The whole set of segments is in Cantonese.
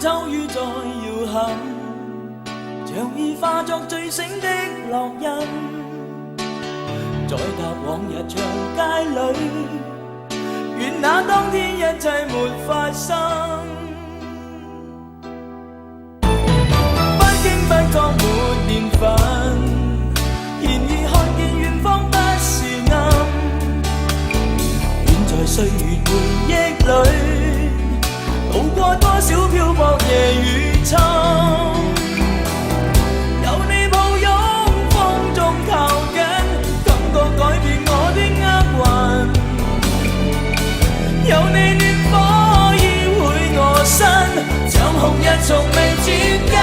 秋雨在搖撼，像已化作醉醒的烙印，再踏往日長街裏，願那當天一切沒發生。不經不覺沒年份，然而看見遠方不是暗，遠在歲月回憶裏，渡過多少漂泊夜與秋。有你抱擁風中靠緊，感覺改變我的厄運。有你暖火依會我身，像紅日從未轉間。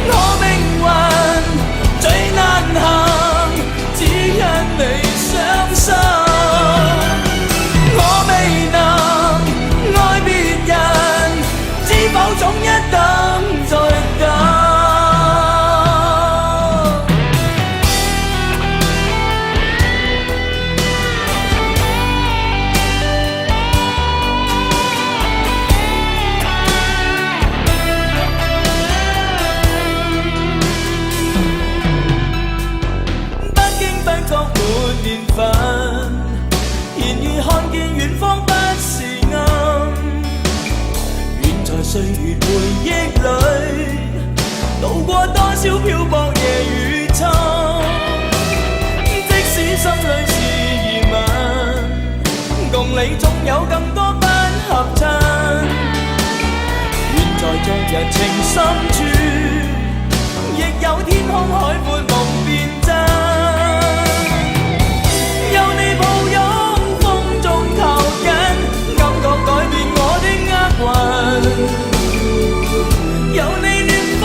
我命運最難行，只因你傷心。我未能愛別人，知否總一等再等。不經不覺沒年份，然而看見遠方不是暗，遠在歲月回憶裏，渡過多少漂泊夜與秋。即使心裏是疑問，共你總有更多不合襯。遠在昨日情深處，亦有天空海闊夢變真。有你抱擁風中靠緊，感覺改變我的厄運。有你暖火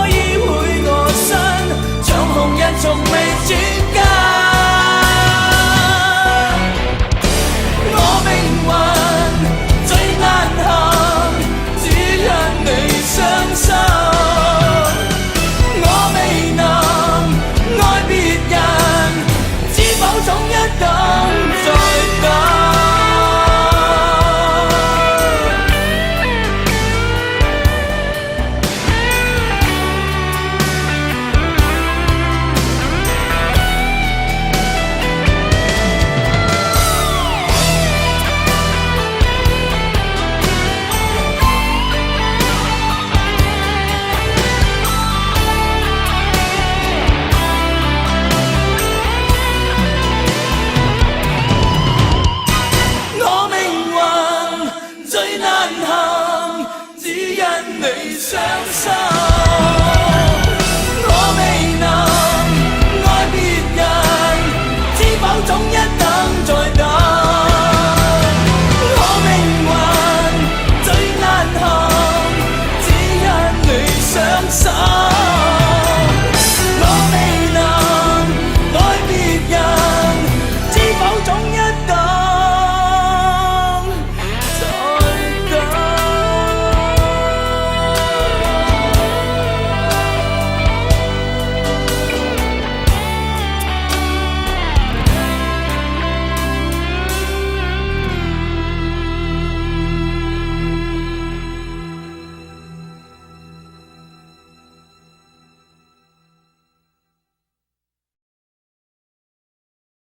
依會我身，像紅日從未轉間。我命運最難行，只因你傷心。我未能愛別人，知否總一等